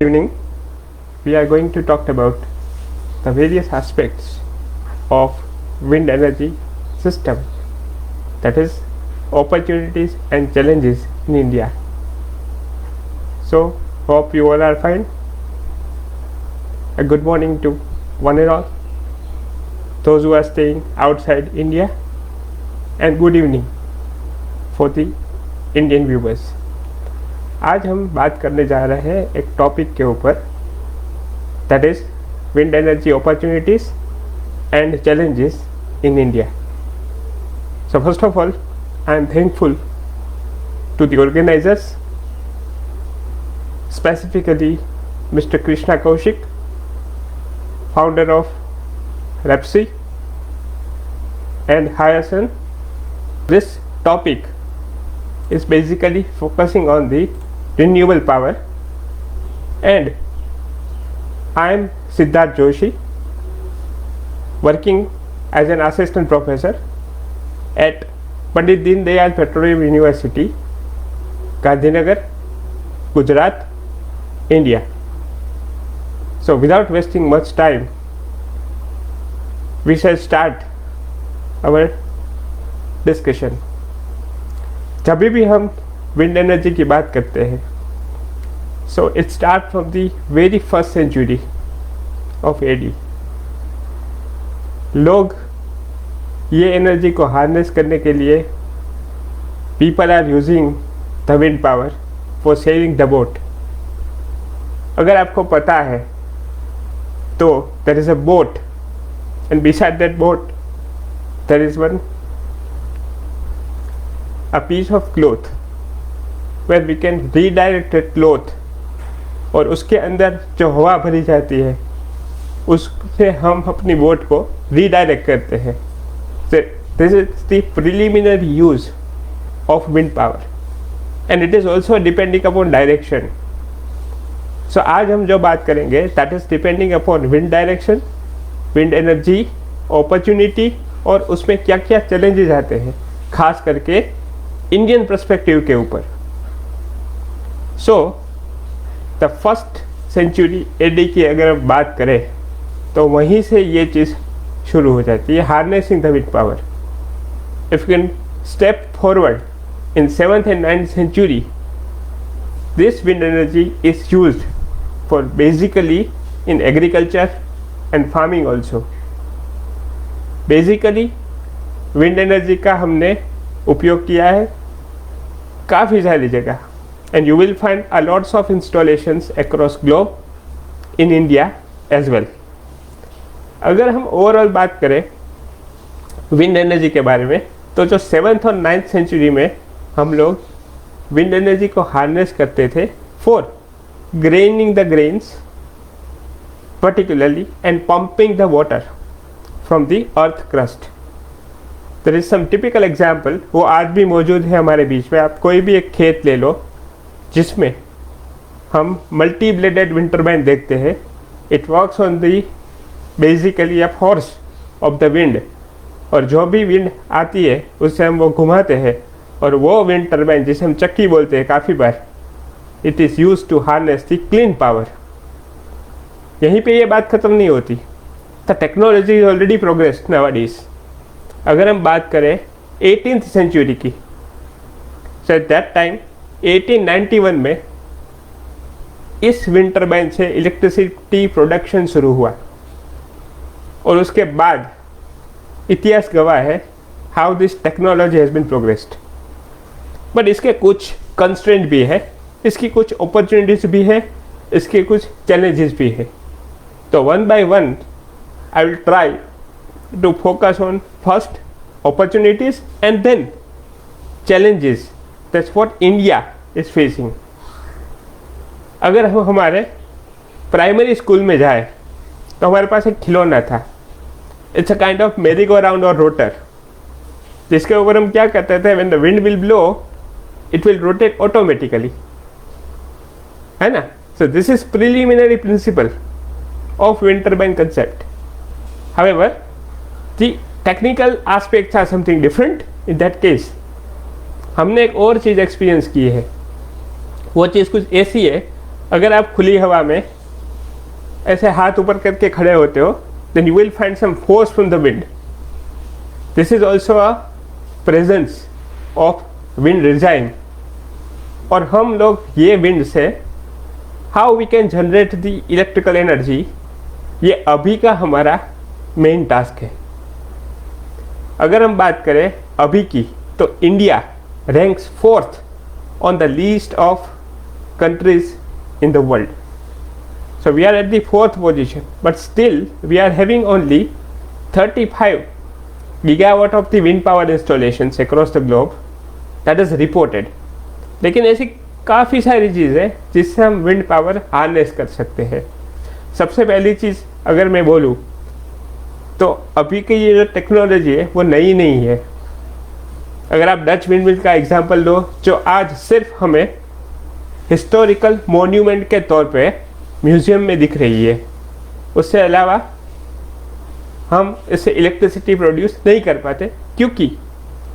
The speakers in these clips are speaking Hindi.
Evening, we are going to talk about the various aspects of wind energy system, that is opportunities and challenges in India. So hope you all are fine. A good morning to one and all those who are staying outside India, and good evening for the Indian viewers. आज हम बात करने जा रहे हैं एक टॉपिक के ऊपर, that is wind energy opportunities and challenges in India. So first of all, I am thankful to the organizers, specifically Mr. Krishna Kaushik, founder of REPSI and Hyasun. This topic is basically focusing on the renewable power, and I am Siddharth Joshi, working as an assistant professor at Pandit Deen Dayal Petroleum University, Gandhinagar, Gujarat, India. So without wasting much time, we shall start our discussion. जब भी हम विंड एनर्जी की बात करते हैं, so it start from the very first century of AD. लोग ये एनर्जी को हार्नेस करने के लिए people are using the wind power for sailing the boat. अगर आपको पता है तो there is a boat, and beside that boat there is one a piece of cloth where we can redirect that cloth, और उसके अंदर जो हवा भरी जाती है उससे हम अपनी बोट को रीडायरेक्ट करते हैं. This is the preliminary use of wind power, and it is also depending upon direction. So आज हम जो बात करेंगे that is depending upon wind direction, wind energy opportunity, और उसमें क्या क्या चैलेंजेस आते हैं, खास करके इंडियन पर्सपेक्टिव के ऊपर. So the first century AD की अगर हम बात करें तो वहीं से ये चीज़ शुरू हो जाती है, harnessing the wind power. If you can step forward in 7th and 9th century, this wind energy is used for basically in agriculture and farming also. Basically wind energy का हमने उपयोग किया है काफ़ी सारी जगह, and you will find a lots of installations across globe in India as well. अगर हम ओवरऑल बात करें विंड एनर्जी के बारे में, तो जो 7th और 9th सेंचुरी में हम लोग विंड एनर्जी को हार्नेस करते थे for graining the grains particularly, and pumping the water from the earth crust. There is some typical example, वो आज भी मौजूद है हमारे बीच में. आप कोई भी एक खेत ले लो जिसमें हम मल्टी ब्लेडेड विंड टर्बाइन देखते हैं. It works on the basically a force of the wind, और जो भी विंड आती है उससे हम वो घुमाते हैं, और वो विंड टर्बाइन जिसे हम चक्की बोलते हैं काफ़ी बार, it is use to harness the clean power. यहीं पे ये बात ख़त्म नहीं होती. The technology is already progressed nowadays. अगर हम बात करें 18th सेंचुरी की, सो एट दैट टाइम 1891 में इस विंड टर्बाइन से इलेक्ट्रिसिटी प्रोडक्शन शुरू हुआ, और उसके बाद इतिहास गवाह है how this technology has been progressed. But इसके कुछ कंस्ट्रेंट भी है, इसकी कुछ अपॉर्चुनिटीज भी है, इसके कुछ चैलेंजेस भी है. तो one by one I will try to focus on first opportunities and then challenges. That's what India is facing. अगर हम हमारे प्राइमरी स्कूल में जाए तो हमारे पास एक खिलौना था. इट्स अ काइंड ऑफ मेरी गो राउंड और रोटर, जिसके ऊपर हम क्या करते थे, when the wind will blow it will rotate automatically, है ना. So this is preliminary principle of wind turbine concept. However, the technical aspects are something different in that case. हमने एक और चीज़ एक्सपीरियंस की है, वो चीज़ कुछ ऐसी है अगर आप खुली हवा में ऐसे हाथ ऊपर करके खड़े होते हो, then you will find some force from the wind. This is also a presence of wind regime. और हम लोग ये विंड से how we can generate the electrical energy, ये अभी का हमारा मेन टास्क है। अगर हम बात करें अभी की, तो India ranks 4th on the list of countries in the world. So we are at the 4th position, but still we are having only 35 gigawatt of the wind power installations across the globe that is reported. लेकिन ऐसी काफ़ी सारी चीज़ें हैं जिससे हम विंड पावर हार्नेस कर सकते हैं। सबसे पहली चीज़ अगर मैं बोलूँ तो अभी की ये जो टेक्नोलॉजी है वो नई नहीं है। अगर आप डच विंड मिल का एग्जांपल लो, जो आज सिर्फ हमें हिस्टोरिकल मोन्यूमेंट के तौर पे म्यूज़ियम में दिख रही है, उससे अलावा हम इससे इलेक्ट्रिसिटी प्रोड्यूस नहीं कर पाते, क्योंकि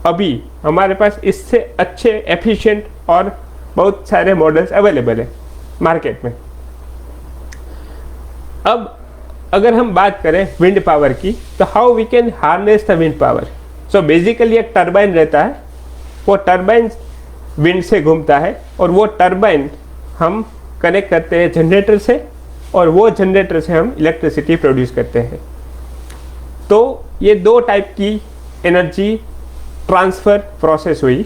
अभी हमारे पास इससे अच्छे एफिशिएंट और बहुत सारे मॉडल्स अवेलेबल है मार्केट में। अब अगर हम बात करें विंड पावर की, तो how we can harness the wind power. So basically एक टरबाइन रहता है, वो टरबाइन विंड से घूमता है और वो टरबाइन हम कनेक्ट करते हैं जनरेटर से, और वो जनरेटर से हम इलेक्ट्रिसिटी प्रोड्यूस करते हैं। तो ये दो टाइप की एनर्जी ट्रांसफ़र प्रोसेस हुई।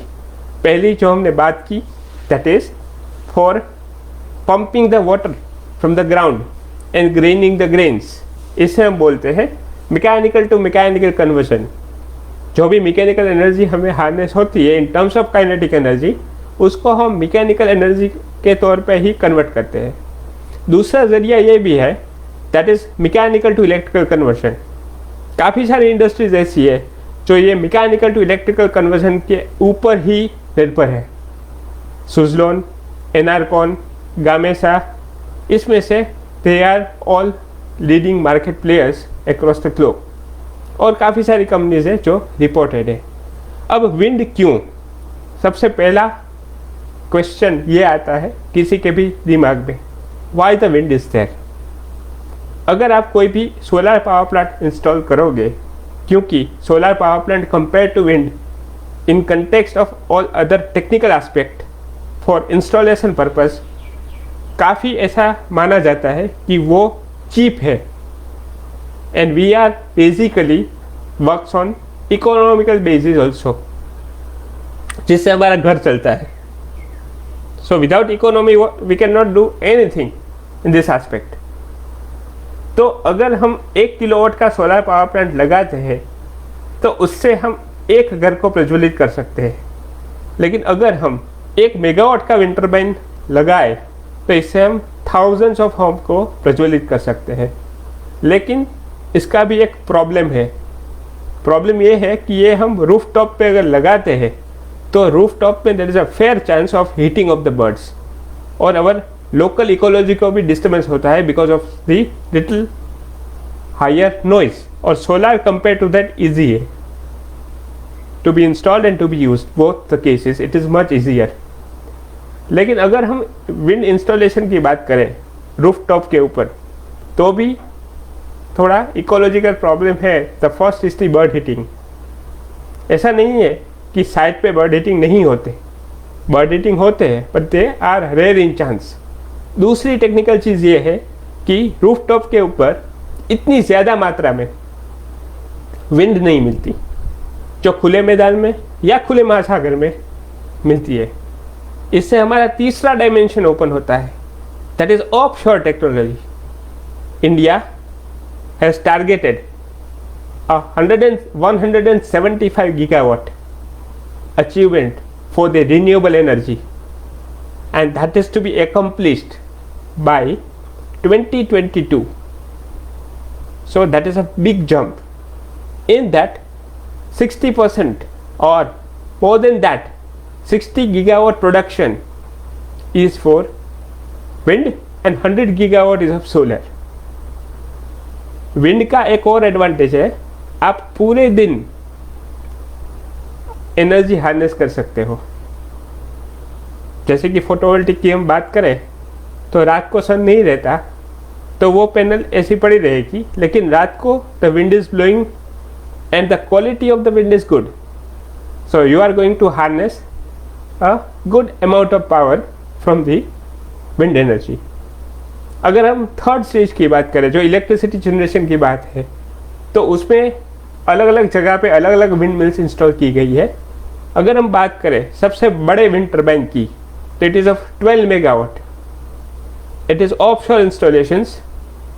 पहली जो हमने बात की, that is for pumping the water from the ground and graining the grains, इसे हम बोलते हैं मैकेनिकल टू मैकेनिकल कन्वर्जन। जो भी मैकेनिकल एनर्जी हमें हार्नेस होती है in terms of kinetic energy, उसको हम मैकेनिकल एनर्जी के तौर पे ही कन्वर्ट करते हैं। दूसरा ज़रिया ये भी है, that is mechanical to electrical conversion. काफ़ी सारी इंडस्ट्रीज ऐसी है जो ये मैकेनिकल टू इलेक्ट्रिकल कन्वर्जन के ऊपर ही निर्भर है। सुजलॉन, एनारकॉन, गामेसा, इसमें से they are all leading market players across the globe, और काफ़ी सारी कंपनीज हैं जो रिपोर्टेड है। अब विंड क्यों, सबसे पहला क्वेश्चन ये आता है किसी के भी दिमाग में, why the wind is there. अगर आप कोई भी सोलर पावर प्लांट इंस्टॉल करोगे, क्योंकि solar power plant compare to wind in context of all other technical aspect for installation purpose, काफ़ी ऐसा माना जाता है कि वो चीप है, and we are basically works on economical basis also, जिससे हमारा घर चलता है। So without economy we can not do anything in this aspect. तो अगर हम 1 किलोवाट का सोलर पावर प्लांट लगाते हैं तो उससे हम एक घर को प्रज्वलित कर सकते हैं, लेकिन अगर हम 1 मेगावाट का विंड टर्बाइन लगाए तो इससे हम थाउजेंड्स ऑफ होम को प्रज्वलित कर सकते हैं। लेकिन इसका भी एक प्रॉब्लम है। प्रॉब्लम ये है कि ये हम रूफ टॉप पे अगर लगाते हैं तो रूफ टॉप में there is a fair chance of hitting of the birds, और अवर लोकल इकोलॉजी को भी डिस्टर्बेंस होता है because of the little higher noise. और solar compare to that easy है to be installed and to be use, both the cases it is much easier. लेकिन अगर हम विंड इंस्टॉलेशन की बात करें रूफ टॉप के ऊपर, तो भी थोड़ा इकोलॉजिकल प्रॉब्लम है। The first is the bird heating. ऐसा नहीं है कि साइड पे बर्ड हीटिंग नहीं होते, बर्ड हीटिंग होते हैं, but they are rare in chance. दूसरी टेक्निकल चीज़ ये है कि रूफ टॉप के ऊपर इतनी ज़्यादा मात्रा में विंड नहीं मिलती जो खुले मैदान में या खुले महासागर में मिलती है। इससे हमारा तीसरा डायमेंशन ओपन होता है, that is offshore technology. India has targeted 175 gigawatt achievement for the renewable energy, and that is to be accomplished by 2022. So that is a big jump. In that 60% or more than that 60 gigawatt production is for wind and 100 gigawatt is of solar. Wind का एक और एडवांटेज है, आप पूरे दिन एनर्जी हार्नेस कर सकते हो। जैसे कि फोटोवोल्टिक की हम बात करें तो रात को सन नहीं रहता तो वो पैनल ऐसी पड़ी रहेगी, लेकिन रात को the wind is blowing and the quality of the wind is good, so you are going to harness a good amount of power from the wind energy. अगर हम थर्ड स्टेज की बात करें जो इलेक्ट्रिसिटी जनरेशन की बात है, तो उसमें अलग अलग जगह पे अलग अलग विंड मिल्स इंस्टॉल की गई है। अगर हम बात करें सबसे बड़े विंड टर्बाइन की, तो it is of 12 megawatt. It is offshore installations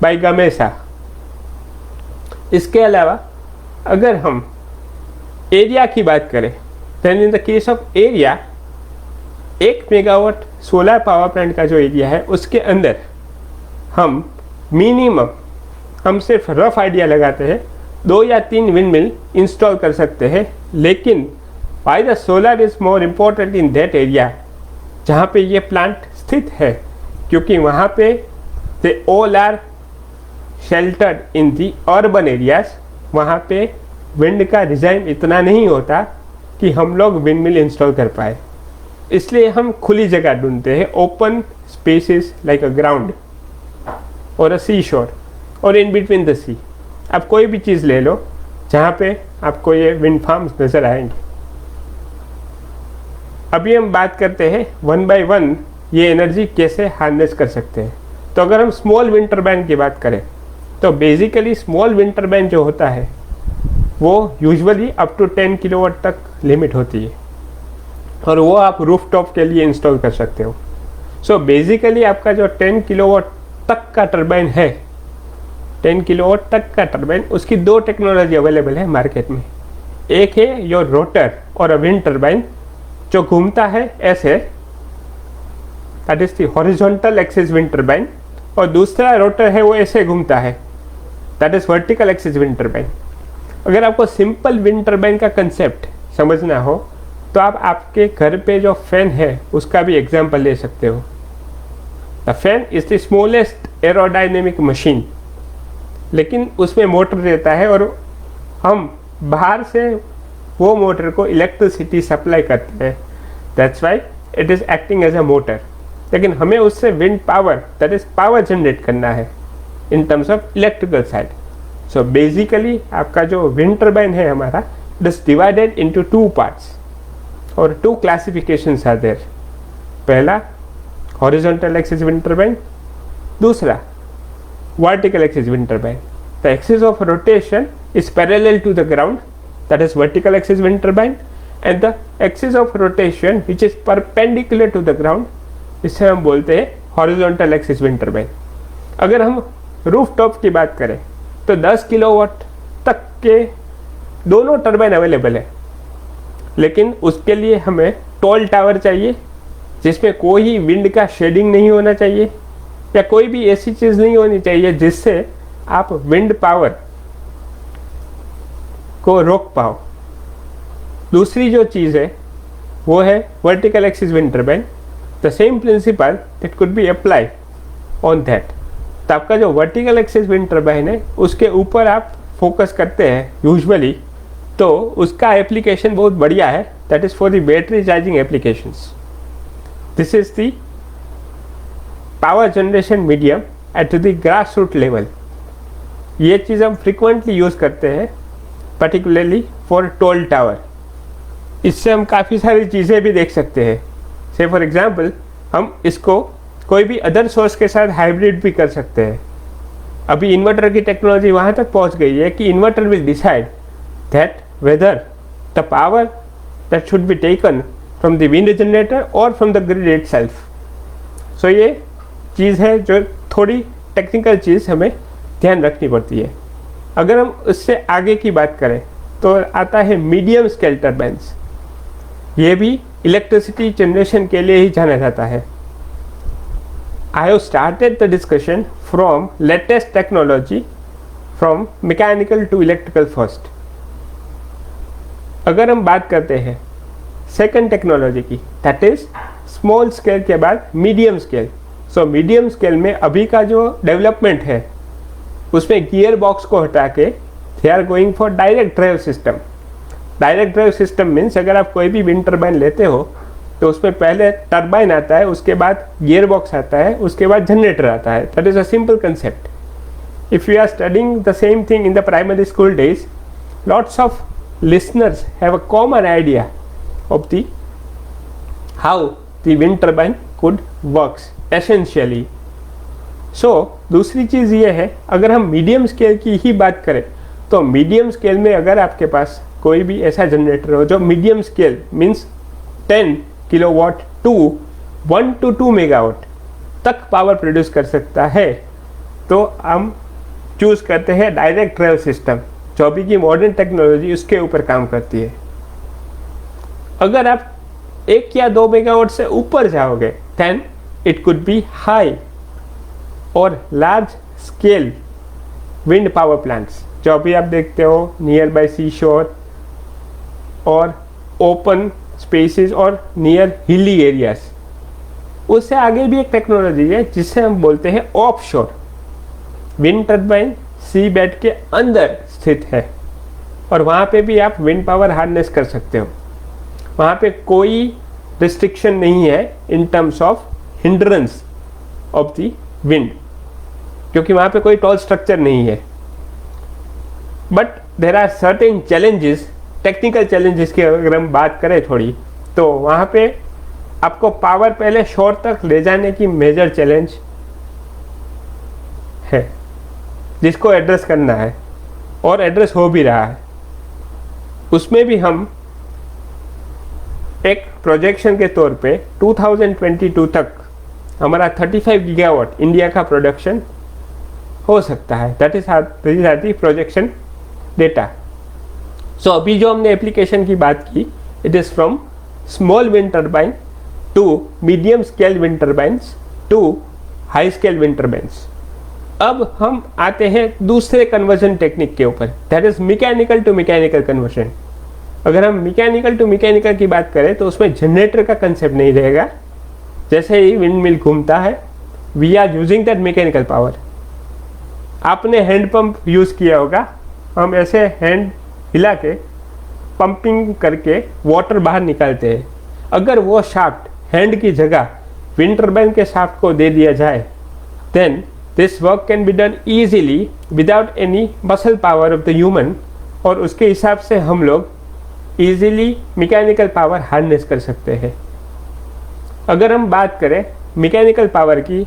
by Gamesa. इसके अलावा अगर हम एरिया की बात करें, then in the case of area 1 megawatt solar power plant का जो एरिया है उसके अंदर हम मिनिमम, हम सिर्फ रफ आइडिया लगाते हैं, 2 या 3 विंड मिल इंस्टॉल कर सकते हैं। लेकिन why the solar is more important in that area जहाँ पे ये प्लांट स्थित है, क्योंकि वहाँ पे they all are sheltered in the urban areas. वहाँ पे विंड का डिज़ाइन इतना नहीं होता कि हम लोग विंड मिल इंस्टॉल कर पाए, इसलिए हम खुली जगह ढूंढते हैं, ओपन स्पेसेस लाइक अ ग्राउंड और अ सी शोर और इन बिटवीन द सी। आप कोई भी चीज़ ले लो जहाँ पे आपको ये विंड फार्म्स नज़र आएंगे। अभी हम बात करते हैं 1 बाय 1 ये एनर्जी कैसे हार्नेस कर सकते हैं। तो अगर हम स्मॉल विंड टर्बाइन की बात करें, तो बेसिकली स्मॉल विंड टर्बाइन जो होता है वो यूजुअली अप टू 10 किलोवाट तक लिमिट होती है, और वो आप रूफटॉप के लिए इंस्टॉल कर सकते हो। सो बेसिकली आपका जो 10 किलोवाट तक का टर्बाइन है, 10 किलोवाट तक का टर्बाइन, उसकी 2 टेक्नोलॉजी अवेलेबल है मार्केट में। एक है योर रोटर और अ विंड टर्बाइन जो घूमता है ऐसे, that is the horizontal axis wind turbine, और दूसरा रोटर है वो ऐसे घूमता है, that is vertical axis wind turbine. अगर आपको सिंपल विंड टर्बाइन का कंसेप्ट समझना हो तो आप आपके घर पे जो फैन है उसका भी एग्जाम्पल ले सकते हो। The fan is the smallest aerodynamic machine, लेकिन उसमें मोटर रहता है और हम बाहर से वो मोटर को इलेक्ट्रिसिटी सप्लाई करते हैं, that's why it is acting as a motor. लेकिन हमें उससे wind power, that is power generate करना है in terms of electrical side. So basically आपका जो विंड टर्बाइन है हमारा, it is divided into 2 parts और 2 क्लासिफिकेशंस आर देयर। पहला हॉरिजॉन्टल एक्सिस विंड टर्बाइन, दूसरा vertical axis wind turbine. The axis of rotation is parallel to the ground, that is vertical axis wind turbine, and the axis of rotation which is perpendicular to the ground, इसे हम बोलते हैं horizontal axis wind turbine. अगर हम रूफटॉप की बात करें तो 10 किलोवाट तक के दोनों टर्बाइन अवेलेबल है, लेकिन उसके लिए हमें टॉल टावर चाहिए जिसमें कोई विंड का शेडिंग नहीं होना चाहिए, या कोई भी ऐसी चीज़ नहीं होनी चाहिए जिससे आप विंड पावर को रोक पाओ। दूसरी जो चीज़ है वो है vertical axis wind turbine. The same principle that could B apply on that. तो आपका जो वर्टिकल एक्सिस विंड टर्बाइन है उसके ऊपर आप फोकस करते हैं यूजुअली, तो उसका एप्लीकेशन बहुत बढ़िया है, that is for the battery charging applications. This is the power generation medium at the grass root level. ये चीज़ हम फ्रिक्वेंटली यूज़ करते हैं, पर्टिकुलरली फॉर टोल टावर। इससे हम काफ़ी सारी चीज़ें भी देख सकते हैं। से फॉर एग्जांपल हम इसको कोई भी अदर सोर्स के साथ हाइब्रिड भी कर सकते हैं। अभी इन्वर्टर की टेक्नोलॉजी वहाँ तक पहुँच गई है कि inverter will decide that whether the power that should be taken from the wind generator और फ्रॉम द ग्रिड इटसेल्फ। सो ये चीज़ है जो थोड़ी टेक्निकल चीज़ हमें ध्यान रखनी पड़ती है। अगर हम उससे आगे की बात करें तो आता है मीडियम स्केल टर्बाइन्स। ये भी इलेक्ट्रिसिटी जनरेशन के लिए ही जाना जाता है। I have started the discussion from latest technology, from mechanical to electrical first. अगर हम बात करते हैं सेकंड टेक्नोलॉजी की, दैट इज स्मॉल स्केल के बाद medium scale. So medium scale में अभी का जो डेवलपमेंट है उसमें गियर बॉक्स को हटा के they are going for direct drive system. Direct drive system means अगर आप कोई भी विंड टर्बाइन लेते हो तो उसमें पहले टरबाइन आता है, उसके बाद गियर बॉक्स आता है, उसके बाद जनरेटर आता है. That is a simple concept. If you are studying the same thing in the primary school days, lots of listeners have a common idea of the how the wind turbine could works essentially. So दूसरी चीज़ ये है, अगर हम मीडियम स्केल की ही बात करें तो मीडियम स्केल में अगर आपके पास कोई भी ऐसा जनरेटर हो जो medium scale means 10 kilowatt to 1 to 2 megawatt तक पावर प्रोड्यूस कर सकता है, तो हम चूज़ करते हैं डायरेक्ट ड्राइव सिस्टम, जो अभी की मॉडर्न टेक्नोलॉजी उसके ऊपर काम करती है. अगर आप 1 या 2 मेगावाट से ऊपर जाओगे then it could be high और large scale wind power plants, जो अभी आप देखते हो नियर बाय सी शोर और ओपन स्पेसेस और नियर हिली एरियाज. उससे आगे भी एक टेक्नोलॉजी है जिसे हम बोलते हैं ऑफ शोर. विंड टर्बाइन सी बेड के अंदर स्थित है और वहाँ पे भी आप विंड पावर हार्नेस कर सकते हो. वहाँ पे कोई रिस्ट्रिक्शन नहीं है in terms of hindrance of the wind, क्योंकि वहाँ पे कोई टॉल स्ट्रक्चर नहीं है. But there are certain challenges, technical challenges की अगर हम बात करें थोड़ी, तो वहाँ पे आपको पावर पहले शोर तक ले जाने की मेजर चैलेंज है जिसको एड्रेस करना है और एड्रेस हो भी रहा है. उसमें भी हम एक प्रोजेक्शन के तौर पे 2022 तक हमारा 35 गीगावाट इंडिया का प्रोडक्शन हो सकता है. That is the projection data. So अभी जो हमने एप्लीकेशन की बात की, it is from small wind turbine to medium scale wind turbines to high scale wind turbines. अब हम आते हैं दूसरे कन्वर्जन टेक्निक के ऊपर, that is mechanical to mechanical conversion. अगर हम मैकेनिकल टू मैकेनिकल की बात करें तो उसमें जनरेटर का कंसेप्ट नहीं रहेगा. जैसे ही विंड मिल घूमता है, we are using that mechanical power. आपने हैंड पंप यूज़ किया होगा, हम ऐसे हैंड हिला के पंपिंग करके वाटर बाहर निकालते हैं. अगर वो शाफ्ट हैंड की जगह विंड टर्बाइन के शाफ्ट को दे दिया जाए, then this work can be done easily without any muscle power of the human, और उसके हिसाब से हम लोग ईजीली मैकेनिकल पावर हार्नेस कर सकते हैं. अगर हम बात करें मैकेनिकल पावर की,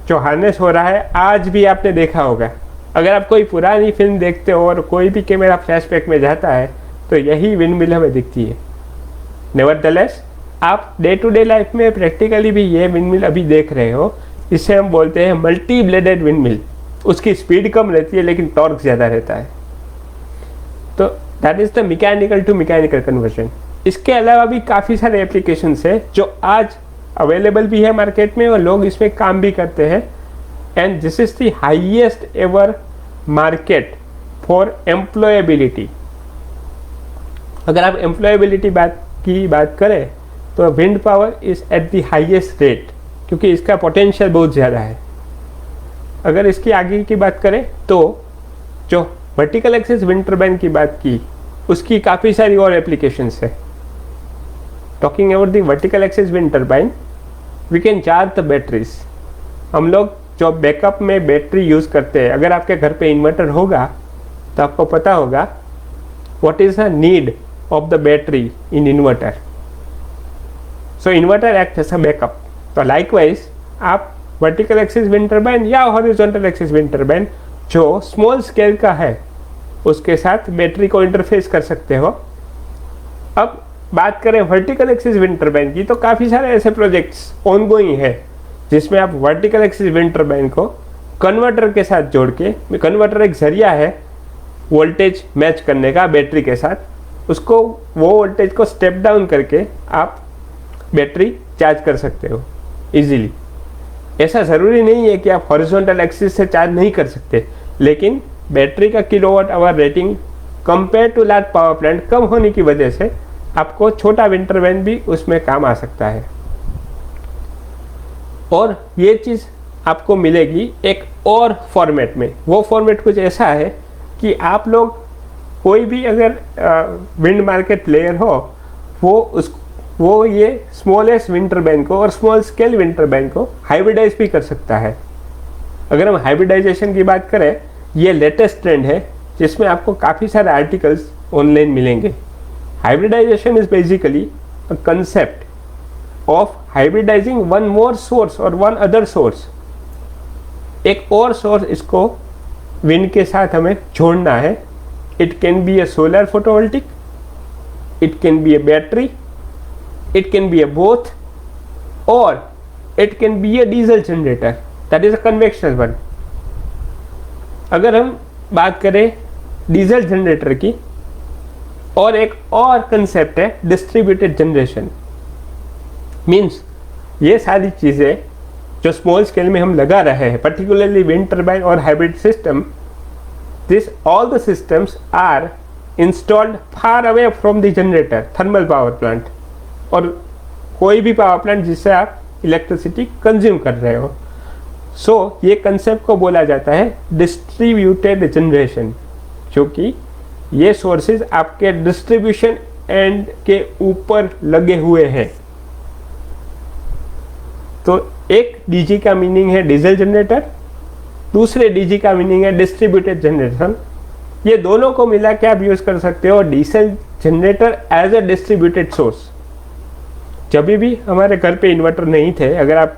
जो हार्नेस हो रहा है आज भी आपने देखा होगा. अगर आप कोई पुरानी फिल्म देखते हो और कोई भी कैमरा फ्लैशबैक में जाता है तो यही विंड मिल हमें दिखती है. नेवरदलेस आप डे टू डे लाइफ में प्रैक्टिकली भी ये विंड मिल अभी देख रहे हो. इसे हम बोलते हैं मल्टी ब्लेडेड विंड मिल. उसकी स्पीड कम रहती है लेकिन टॉर्क ज़्यादा रहता है. तो that is the mechanical to mechanical conversion. इसके अलावा भी काफ़ी सारे एप्लीकेशंस है जो आज अवेलेबल भी है मार्केट में और लोग इसमें काम भी करते हैं. And this is the highest ever market for employability. अगर आप एम्प्लॉयबिलिटी की बात करें तो wind power is at the highest rate, क्योंकि इसका पोटेंशियल बहुत ज़्यादा है. अगर इसकी आगे की बात करें तो जो वर्टिकल एक्सिस विंड टर्बाइन की बात की, उसकी काफ़ी सारी और एप्लीकेशंस है. Talking about the vertical axis wind turbine, we can charge the batteries. हम लोग जो बैकअप में बैटरी यूज़ करते हैं, अगर आपके घर पे इन्वर्टर होगा तो आपको पता होगा what is the need of the battery in inverter. So inverter act as a backup. तो लाइकवाइज आप वर्टिकल एक्सिस विंड टर्बाइन या हॉरिजॉन्टल एक्सिस विंड टर्बाइन जो स्मॉल स्केल का है उसके साथ बैटरी को इंटरफेस कर सकते हो. अब बात करें वर्टिकल एक्सिस विंड टर्बाइन की, तो काफ़ी सारे ऐसे प्रोजेक्ट्स ऑनगोइंग है जिसमें आप वर्टिकल एक्सिस विंड टर्बाइन को कन्वर्टर के साथ जोड़ के, कन्वर्टर एक जरिया है वोल्टेज मैच करने का बैटरी के साथ, उसको वो वोल्टेज को स्टेप डाउन करके आप बैटरी चार्ज कर सकते हो इजीली. ऐसा ज़रूरी नहीं है कि आप हॉरिजॉन्टल एक्सिस से चार्ज नहीं कर सकते, लेकिन बैटरी का kilowatt hour rating compare to large power plant कम होने की वजह से आपको छोटा विंड टर्बाइन भी उसमें काम आ सकता है. और ये चीज़ आपको मिलेगी एक और फॉर्मेट में. वो फॉर्मेट कुछ ऐसा है कि आप लोग कोई भी अगर विंड मार्केट प्लेयर हो, वो वो ये स्मॉलेस्ट विंड टर्बाइन को और स्मॉल स्केल विंड टर्बाइन को हाइब्रिडाइज भी कर सकता है। अगर हम हाइब्रिडाइजेशन की बात करें, ये लेटेस्ट ट्रेंड है जिसमें आपको काफ़ी सारे आर्टिकल्स ऑनलाइन मिलेंगे। Hybridization is basically a concept of hybridizing one more source और वन अदर सोर्स। एक और सोर्स इसको विंड के साथ हमें जोड़ना है। It can be a solar photovoltaic, it can be a battery, it can be a both, or it can be a diesel generator, that is a conventional one. अगर हम बात करें डीजल जनरेटर की, और एक और कंसेप्ट है डिस्ट्रीब्यूटेड जनरेशन। मीन्स ये सारी चीज़ें जो स्मॉल स्केल में हम लगा रहे हैं, पर्टिकुलरली विंड टर्बाइन और hybrid system, this all the systems are installed far away from the generator, thermal power plant, और कोई भी पावर प्लांट जिससे आप इलेक्ट्रिसिटी कंज्यूम कर रहे हो। सो ये कंसेप्ट को बोला जाता है डिस्ट्रीब्यूटेड जनरेशन, क्योंकि ये सोर्सेज आपके डिस्ट्रीब्यूशन एंड के ऊपर लगे हुए हैं। तो एक डीजी का मीनिंग है डीजल जनरेटर, दूसरे डीजी का मीनिंग है डिस्ट्रीब्यूटेड जनरेशन। ये दोनों को मिला के आप यूज कर सकते हो diesel generator as a distributed source. जब भी हमारे घर पे इन्वर्टर नहीं थे, अगर आप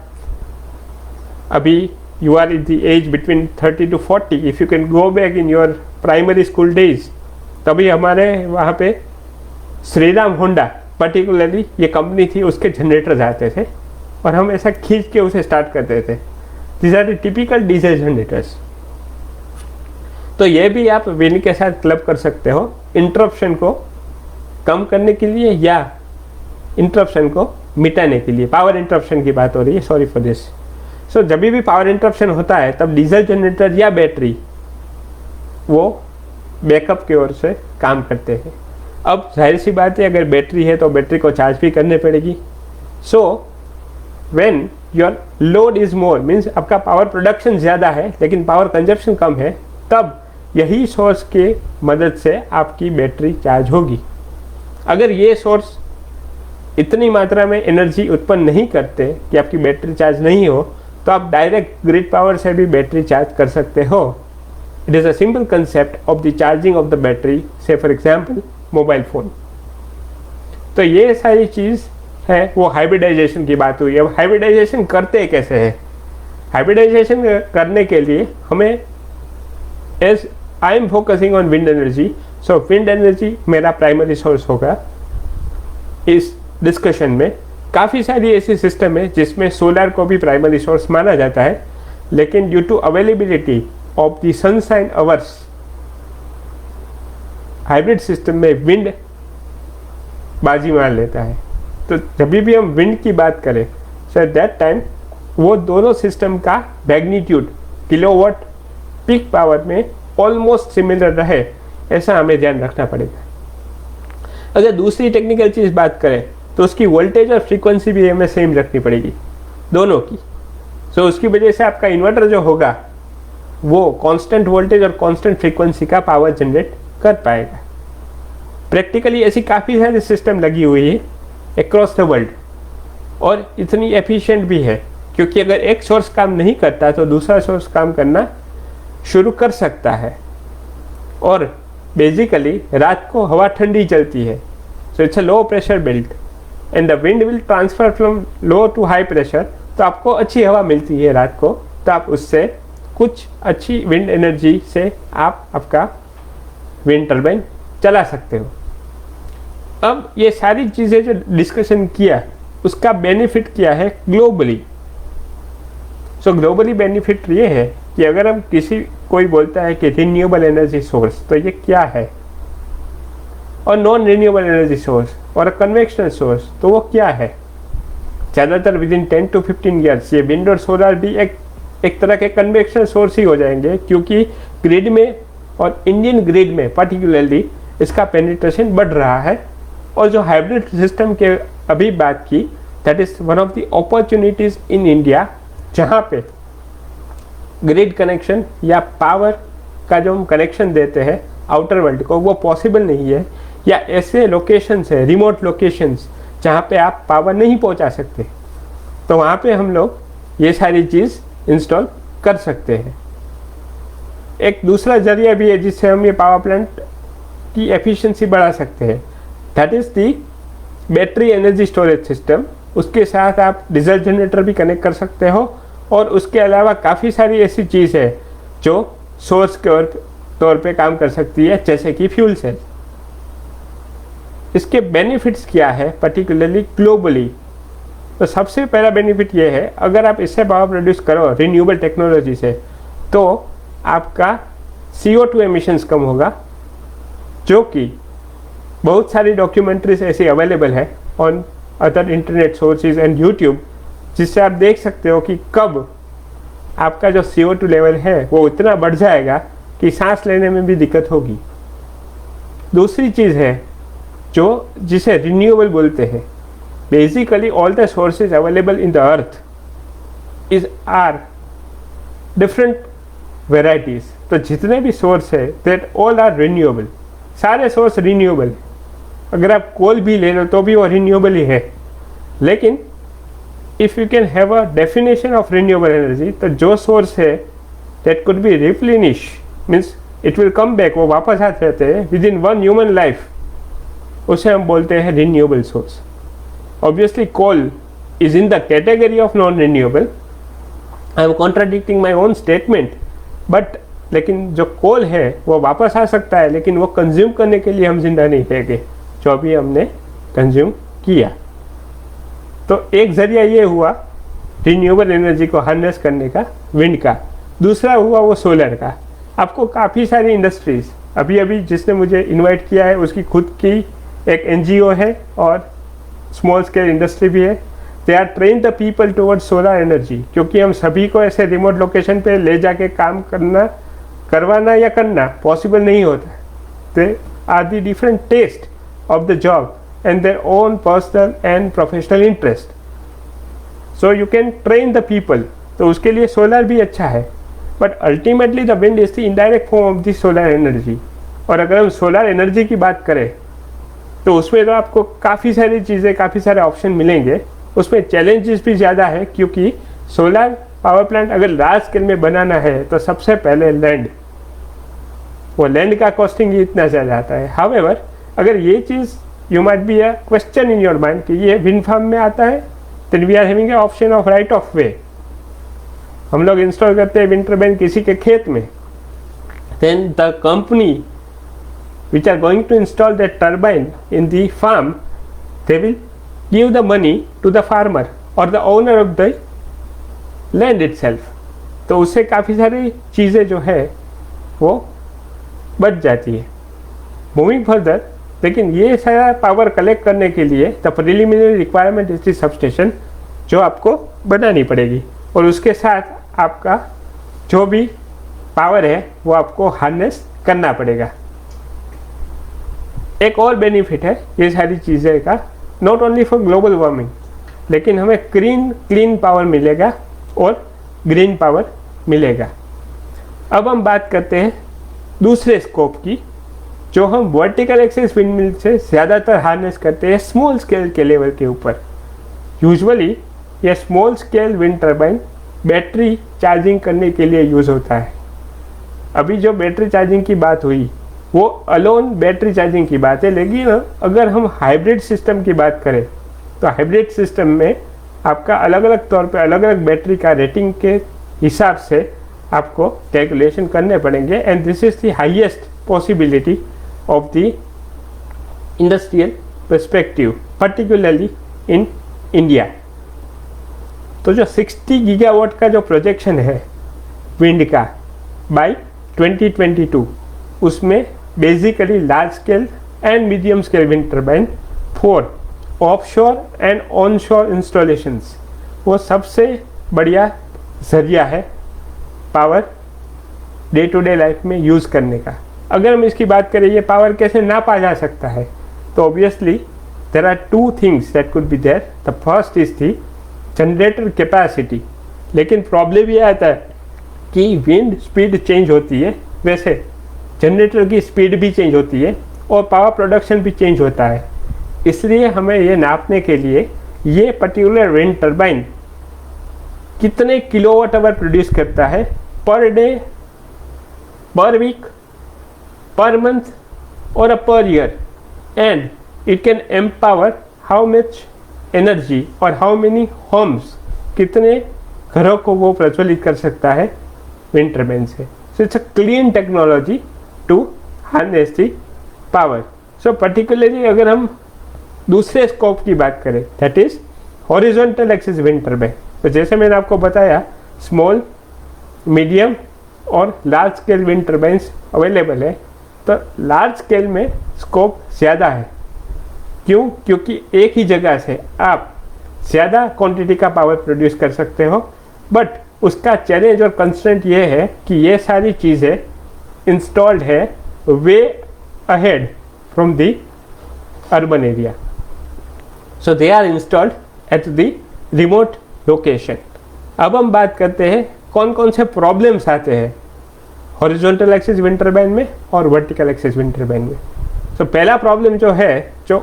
अभी you are in the age between 30 to 40, if you can go back in your primary school days, तभी हमारे वहाँ पे श्रीराम होंडा पर्टिकुलरली ये कंपनी थी, उसके जनरेटर आते थे और हम ऐसा खींच के उसे स्टार्ट करते थे। This are the typical diesel generators. तो ये भी आप विंड के साथ क्लब कर सकते हो इंटरप्शन को कम करने के लिए या इंटरप्शन को मिटाने के लिए। पावर इंटरप्शन की बात हो रही है, सॉरी फॉर दिस। सो जब भी पावर इंटरप्शन होता है तब डीजल जनरेटर या बैटरी वो बैकअप की ओर से काम करते हैं। अब जाहिर सी बात है, अगर बैटरी है तो बैटरी को चार्ज भी करनी पड़ेगी। So when your load is more, means आपका पावर प्रोडक्शन ज़्यादा है लेकिन पावर कंजप्शन कम है, तब यही सोर्स के मदद से आपकी बैटरी चार्ज होगी। अगर ये सोर्स इतनी मात्रा में एनर्जी उत्पन्न नहीं करते कि आपकी बैटरी चार्ज नहीं हो, तो आप डायरेक्ट ग्रिड पावर से भी बैटरी चार्ज कर सकते हो। It is a simple concept of the charging of the battery, से फॉर एग्जांपल मोबाइल फ़ोन। तो ये सारी चीज़ है, वो हाइब्रिडाइजेशन की बात हुई। अब हाइब्रिडाइजेशन करते कैसे हैं? हाइब्रिडाइजेशन करने के लिए हमें, as I am focusing on wind energy, so wind energy मेरा प्राइमरी सोर्स होगा। इस डिस्कशन में काफ़ी सारी ऐसी सिस्टम है जिसमें सोलर को भी प्राइमरी सोर्स माना जाता है, लेकिन due to availability of the sunshine hours, hybrid system में विंड बाजी मार लेता है। तो जब भी हम विंड की बात करें, सो एट दैट टाइम वो दोनों सिस्टम का मैग्नीट्यूड किलोवाट पीक पावर में ऑलमोस्ट सिमिलर रहे, ऐसा हमें ध्यान रखना पड़ेगा। अगर दूसरी टेक्निकल चीज़ बात करें तो उसकी वोल्टेज और फ्रीक्वेंसी भी हमें सेम रखनी पड़ेगी, दोनों की। सो उसकी वजह से आपका इन्वर्टर जो होगा वो कांस्टेंट वोल्टेज और कांस्टेंट फ्रीक्वेंसी का पावर जनरेट कर पाएगा। प्रैक्टिकली ऐसी काफ़ी सारी सिस्टम लगी हुई है अक्रॉस द वर्ल्ड, और इतनी एफिशिएंट भी है क्योंकि अगर एक सोर्स काम नहीं करता तो दूसरा सोर्स काम करना शुरू कर सकता है। और बेसिकली रात को हवा ठंडी चलती है, so it's a low pressure belt and the wind will transfer from low to high pressure. तो आपको अच्छी हवा मिलती है रात को, तो आप उससे कुछ अच्छी विंड एनर्जी से आप आपका विंड टर्बाइन चला सकते हो। अब ये सारी चीज़ें जो डिस्कशन किया उसका बेनिफिट क्या है ग्लोबली। सो ग्लोबली बेनिफिट ये है कि अगर हम कोई बोलता है कि रिन्यूएबल एनर्जी सोर्स, तो ये क्या है, और नॉन रिन्यूएबल एनर्जी सोर्स और कन्वेंशनल सोर्स, तो वो क्या है। ज़्यादातर विद इन 10 to 15 ईयर्स ये विंड और सोलर भी एक तरह के कन्वेंशनल सोर्स ही हो जाएंगे, क्योंकि ग्रिड में और इंडियन ग्रिड में पर्टिकुलरली इसका पेनिट्रेशन बढ़ रहा है। और जो हाइब्रिड सिस्टम के अभी बात की, that is one of the opportunities in India, जहाँ पे ग्रिड कनेक्शन या पावर का जो हम कनेक्शन देते हैं आउटर वर्ल्ड को, वो पॉसिबल नहीं है, या ऐसे लोकेशंस है, रिमोट लोकेशंस, जहाँ पे आप पावर नहीं पहुँचा सकते, तो वहाँ पे हम लोग ये सारी चीज़ इंस्टॉल कर सकते हैं। एक दूसरा जरिया भी है जिससे हम ये पावर प्लांट की एफिशिएंसी बढ़ा सकते हैं, that is the battery energy storage system. उसके साथ आप डीजल जनरेटर भी कनेक्ट कर सकते हो, और उसके अलावा काफ़ी सारी ऐसी चीज़ है जो सोर्स के तौर पे काम कर सकती है, जैसे कि फ्यूल सेल। इसके बेनिफिट्स क्या है पर्टिकुलरली ग्लोबली? तो सबसे पहला बेनिफिट ये है, अगर आप इससे पावर प्रोड्यूस करो रिन्यूएबल टेक्नोलॉजी से, तो आपका CO2 एमिशंस कम होगा, जो कि बहुत सारी डॉक्यूमेंट्रीज ऐसी अवेलेबल है on other internet sources and YouTube, जिससे आप देख सकते हो कि कब आपका जो CO2 लेवल है वो इतना बढ़ जाएगा कि सांस लेने में भी दिक्कत होगी। दूसरी चीज़ है जो जिसे रिन्यूएबल बोलते हैं। Basically all the sources available in the earth is are different varieties. तो जितने भी सोर्स है दैट ऑल आर रिन्यूएबल, सारे सोर्स रिन्यूएबल। अगर आप कोल भी ले लो तो भी वो रिन्यूएबल ही है। लेकिन if you can have a definition of renewable energy, तो जो सोर्स है that could B replenish, means it will come back, वो वापस आ जाते हैं विद इन 1 ह्यूमन लाइफ, उसे हम बोलते हैं renewable source. Obviously coal is in the category of non renewable. I am contradicting my own statement, but लेकिन जो कोल है वो वापस आ सकता है, लेकिन वो कंज्यूम करने के लिए हम जिंदा नहीं रहेंगे जो अभी हमने कंज्यूम किया। तो एक जरिया ये हुआ रिन्यूएबल एनर्जी को हार्नेस करने का, विंड का। दूसरा हुआ वो सोलर का। आपको काफ़ी सारी इंडस्ट्रीज़, अभी अभी जिसने मुझे इनवाइट किया है उसकी खुद की एक NGO है और स्मॉल स्केल इंडस्ट्री भी है। They are train the people towards solar energy, क्योंकि हम सभी को ऐसे रिमोट लोकेशन पे ले जाके काम करवाना या करना पॉसिबल नहीं होता। They are the different test of the job and their own personal and professional interest, so you can train the people। तो उसके लिए सोलर भी अच्छा है, but ultimately the wind is the indirect form of the solar energy। और अगर हम सोलर एनर्जी की बात करें तो उसमें तो आपको काफ़ी सारी चीज़ें, काफ़ी सारे ऑप्शन मिलेंगे। उसमें चैलेंजेस भी ज़्यादा है, क्योंकि सोलर पावर प्लांट अगर लार्ज स्केल में बनाना है तो सबसे पहले लैंड, वो लैंड का कॉस्टिंग ही इतना ज़्यादा आता है। हाउएवर, अगर ये चीज़ you might be a question in your mind कि ये विंड फार्म में आता है, then we are having a option of right of way। हम लोग इंस्टॉल करते हैं विंड टर्बाइन किसी के खेत में, then the company which are going to install that turbine in the farm, they will give the money to the farmer or the owner of the land itself। तो उससे काफ़ी सारी चीज़ें जो है वो बच जाती है। मूविंग फर्दर, लेकिन ये सारा पावर कलेक्ट करने के लिए the preliminary requirement is the substation, जो आपको बनानी पड़ेगी, और उसके साथ आपका जो भी पावर है वो आपको हार्नेस करना पड़ेगा। एक और बेनिफिट है ये सारी चीज़ें का, not only for global warming, लेकिन हमें क्लीन पावर मिलेगा और ग्रीन पावर मिलेगा। अब हम बात करते हैं दूसरे स्कोप की, जो हम वर्टिकल एक्सिस विंडमिल से ज़्यादातर हार्नेस करते हैं स्मॉल स्केल के लेवल के ऊपर। यूजुअली यह small scale wind turbine battery charging करने के लिए यूज़ होता है। अभी जो बैटरी चार्जिंग की बात हुई वो अलोन बैटरी चार्जिंग की बात है, लेकिन अगर हम हाइब्रिड सिस्टम की बात करें तो हाइब्रिड सिस्टम में आपका अलग अलग तौर पे अलग अलग बैटरी का रेटिंग के हिसाब से आपको कैलकुलेशन करने पड़ेंगे, and this is the highest possibility of the industrial perspective, particularly in India। तो जो 60 गीगावाट का जो प्रोजेक्शन है विंड का बाय 2022, उसमें basically large scale and medium scale wind turbine for offshore and onshore installations वो सबसे बढ़िया जरिया है power day to day life में यूज़ करने का। अगर हम इसकी बात करें ये पावर कैसे नापा जा सकता है, तो obviously there are 2 things that could be there. The first is the generator capacity. लेकिन प्रॉब्लम ये आता है कि विंड स्पीड चेंज होती है, वैसे जनरेटर की स्पीड भी चेंज होती है और पावर प्रोडक्शन भी चेंज होता है। इसलिए हमें ये नापने के लिए ये पर्टिकुलर विंड टर्बाइन कितने किलोवाट आवर प्रोड्यूस करता है पर डे, पर वीक, पर मंथ और per year, and it can empower how much energy और हाउ मेनी होम्स, कितने घरों को वो प्रज्वलित कर सकता है विंड टर्बाइन से. So it's a clean technology to harness the power. So particularly अगर हम दूसरे स्कोप की बात करें, that is horizontal axis wind turbine. तो जैसे मैंने आपको बताया, स्मॉल, मीडियम और large scale wind turbines available है. तो लार्ज स्केल में स्कोप ज़्यादा है. क्यों? क्योंकि एक ही जगह से आप ज़्यादा क्वांटिटी का पावर प्रोड्यूस कर सकते हो. बट उसका चैलेंज और कंस्ट्रेंट ये है कि ये सारी चीज़ें इंस्टॉल्ड है way ahead from the urban area. So they are installed at the remote location. अब हम बात करते हैं कौन कौन से प्रॉब्लम्स आते हैं हॉरिजॉन्टल एक्सिस विंड टर्बाइन में और वर्टिकल एक्सिस विंड टर्बाइन में. तो पहला प्रॉब्लम जो है, जो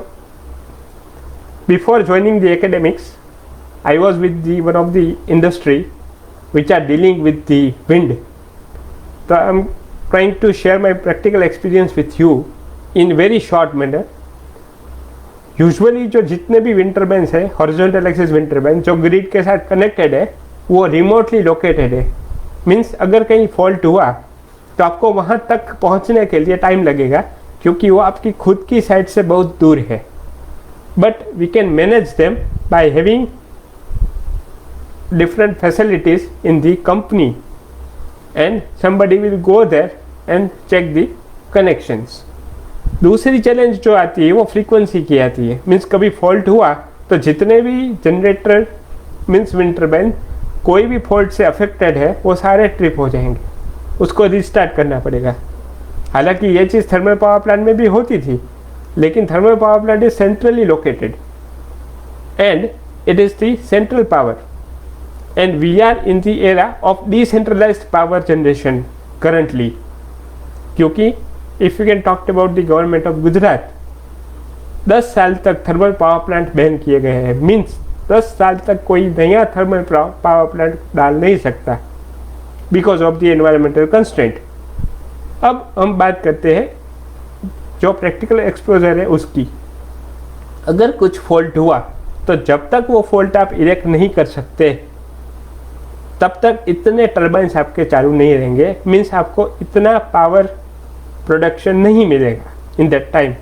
before joining the academics I was with the one of the industry which are dealing with the wind. So I am trying to share my practical experience with you in very short manner. Usually जो जितने भी विंड टर्बाइंस है, हॉरिजॉन्टल एक्सिस विंड टर्बाइन जो ग्रिड के साथ कनेक्टेड है, वो रिमोटली लोकेटेड है. मीन्स अगर कहीं फॉल्ट हुआ तो आपको वहाँ तक पहुँचने के लिए टाइम लगेगा, क्योंकि वो आपकी खुद की साइड से बहुत दूर है. But we can manage them by having different facilities in the company, and somebody will go there and check the connections. दूसरी चैलेंज जो आती है वो फ्रीक्वेंसी की आती है. मीन्स कभी फॉल्ट हुआ तो जितने भी जनरेटर मीन्स विंड टर्बाइन कोई भी फॉल्ट से अफेक्टेड है वो सारे ट्रिप हो जाएंगे, उसको रिस्टार्ट करना पड़ेगा. हालांकि ये चीज़ थर्मल पावर प्लांट में भी होती थी, लेकिन thermal power plant is centrally located and it is the central power. And we are in the era of decentralized power generation currently. क्योंकि if you can talk about the government of Gujarat, 10 साल तक थर्मल पावर प्लांट बैन किए गए हैं. मीन्स 10 साल तक कोई नया थर्मल पावर प्लांट डाल नहीं सकता because of the environmental constraint. अब हम बात करते हैं जो प्रैक्टिकल एक्सपोजर है उसकी. अगर कुछ फॉल्ट हुआ तो जब तक वो फॉल्ट आप इरेक्ट नहीं कर सकते तब तक इतने टर्बाइंस आपके चालू नहीं रहेंगे. मीन्स आपको इतना पावर प्रोडक्शन नहीं मिलेगा in that time.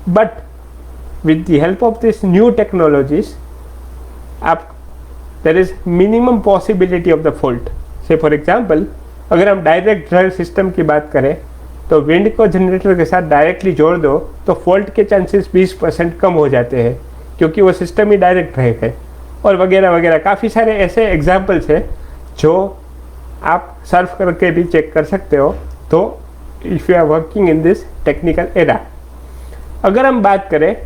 But with the help of this new technologies आप there is minimum possibility of the fault. Say for example अगर हम डायरेक्ट ड्राइव सिस्टम की बात करें तो विंड को जनरेटर के साथ डायरेक्टली जोड़ दो तो फॉल्ट के चांसेस 20% कम हो जाते हैं, क्योंकि वो सिस्टम ही डायरेक्ट ड्राइव है. और वगैरह वगैरह काफ़ी सारे ऐसे एग्जाम्पल्स हैं जो आप सर्फ करके भी चेक कर सकते हो. तो if you are working in this technical era. अगर हम बात करें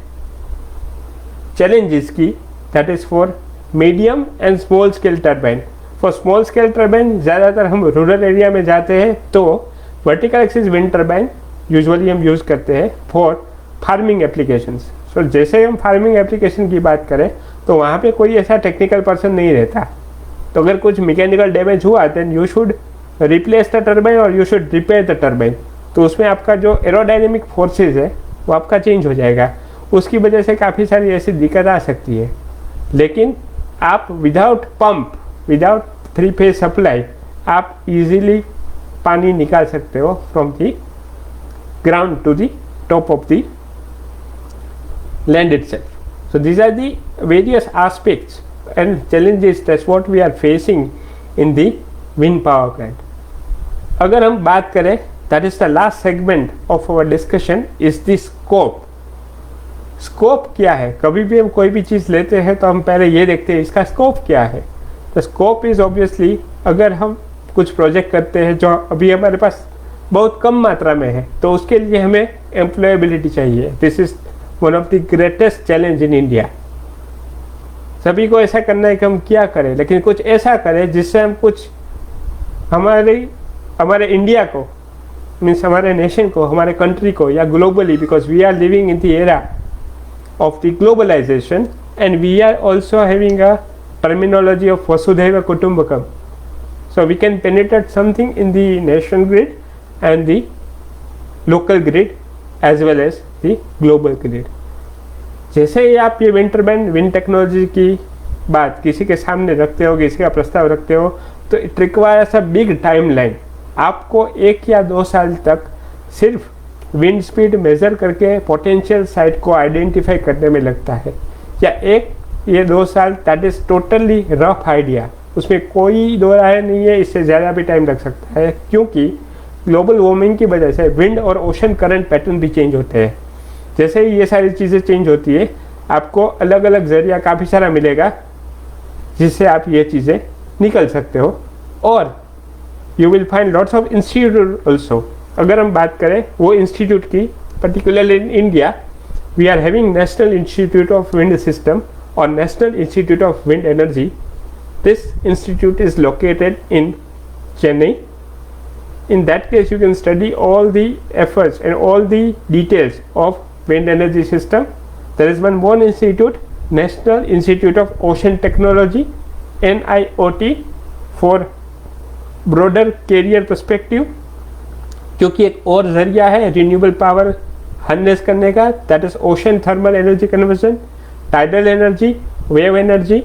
चैलेंजेस की, that is for medium and small scale turbine. For small scale turbine ज़्यादातर हम रूरल एरिया में जाते हैं तो vertical axis wind turbine usually हम यूज़ करते हैं फॉर फार्मिंग एप्लीकेशंस. सो जैसे हम फार्मिंग एप्लीकेशन की बात करें तो वहाँ पे कोई ऐसा टेक्निकल पर्सन नहीं रहता. तो अगर कुछ मैकेनिकल डैमेज हुआ then you should replace the turbine और you should repair the turbine. तो उसमें आपका जो एरोडायनेमिक फोर्सेस है वो आपका चेंज हो जाएगा. उसकी वजह से काफ़ी सारी ऐसी दिक्कत आ सकती है. लेकिन आप without pump, without 3 phase supply आप इजीली पानी निकाल सकते हो from the ground to the top of the land itself. So these are the various aspects and challenges that's what we are facing in the wind power plant. अगर हम बात करें, that is the last segment of our discussion is the scope. Scope क्या है? कभी भी हम कोई भी चीज़ लेते हैं तो हम पहले ये देखते हैं इसका स्कोप क्या है. तो स्कोप इज़ ऑब्वियसली अगर हम कुछ प्रोजेक्ट करते हैं जो अभी हमारे पास बहुत कम मात्रा में है तो उसके लिए हमें एम्प्लॉयबिलिटी चाहिए. This is one of the greatest challenge in India. सभी को ऐसा करना है कि हम क्या करें, लेकिन कुछ ऐसा करें जिससे हम कुछ हमारे इंडिया को, मीन्स हमारे नेशन को, हमारे कंट्री को, या globally, because we are living in the era of the globalization, and we are also having a terminology of Vasudhaiva Kutumbakam. So we can penetrate something in the national grid and the local grid as well as the global grid. जैसे ही आप ये विंड टर्बाइन विंड टेक्नोलॉजी की बात किसी के सामने रखते हो, किसी का प्रस्ताव रखते हो, तो it requires a big time line. आपको 1 या 2 साल तक सिर्फ विंड स्पीड मेज़र करके पोटेंशियल साइट को आइडेंटिफाई करने में लगता है, या 1 या 2 साल. That is totally rough idea, उसमें कोई दो राय नहीं है. इससे ज़्यादा भी टाइम लग सकता है, क्योंकि ग्लोबल वार्मिंग की वजह से विंड और ओशन करंट पैटर्न भी चेंज होते हैं. जैसे ही ये सारी चीज़ें चेंज होती है, आपको अलग अलग ज़रिया काफ़ी सारा मिलेगा जिससे आप ये चीज़ें निकल सकते हो. और you will find lots of institute also. अगर हम बात करें वो इंस्टीट्यूट की, particularly in India we are having national institute of wind system और national institute of wind energy. This institute is located in Chennai. In that case, you can study all the efforts and all the details of wind energy system. There is one more institute, National Institute of Ocean Technology, NIOT, for broader career perspective, क्योंकि एक और जरिया है रिन्यूएबल पावर हार्नेस करने का. That is ocean thermal energy conversion, tidal energy, wave energy.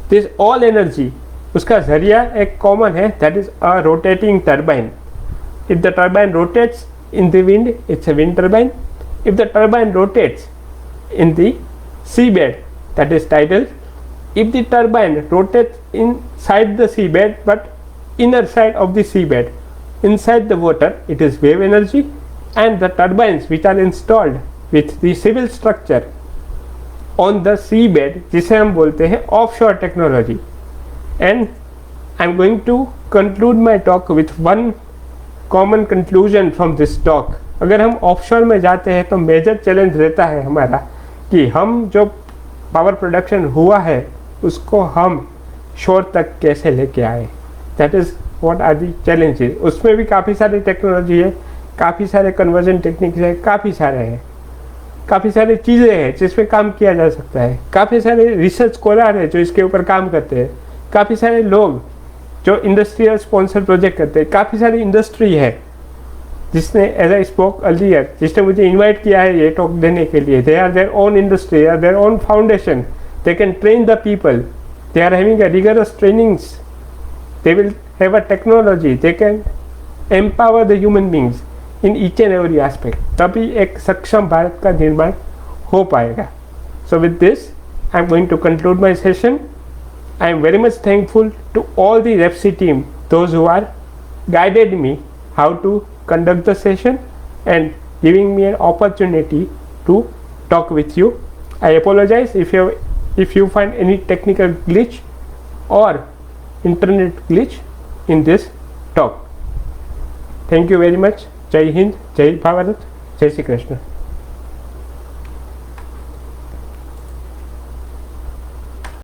This all energy उसका जरिया एक कॉमन है, that is a rotating turbine. If the turbine rotates in the wind, it's a wind turbine. If the turbine rotates in the seabed, that is tidal. If the turbine rotates inside the seabed but inner side of the seabed, inside the water, it is wave energy. And the turbines which are installed with the civil structure on the seabed, जिसे हम बोलते हैं offshore technology. And I'm going to conclude my talk with one common conclusion from this talk. अगर हम ऑफशोर में जाते हैं तो मेजर चैलेंज रहता है हमारा कि हम जो पावर प्रोडक्शन हुआ है उसको हम शोर तक कैसे लेके आए. That is what are the challenges. उसमें भी काफ़ी सारी टेक्नोलॉजी है, काफ़ी सारे कन्वर्जन टेक्निक्स है, काफ़ी सारे हैं, काफ़ी सारी चीज़ें हैं जिस पे काम किया जा सकता है. काफ़ी सारे रिसर्च स्कॉलर हैं जो इसके ऊपर काम करते हैं, काफ़ी सारे लोग जो इंडस्ट्रियल स्पॉन्सर प्रोजेक्ट करते हैं, काफ़ी सारी इंडस्ट्री है जिसने एज आई स्पोक अर्लियर जिसने मुझे इनवाइट किया है ये टॉक देने के लिए. They are their own industry, are their own foundation. They can train the people. They are having a rigorous trainings. They will have a technology. They can empower the human beings in each and every aspect. तभी एक सक्षम भारत का निर्माण हो पाएगा. So with this I am going to conclude my session. I am very much thankful to all the REPSI team, those who are guided me how to conduct the session and giving me an opportunity to talk with you. I apologize if you find any technical glitch or internet glitch in this talk. Thank you very much. Jai Hind, Jai Bharat, Jai Shri Krishna.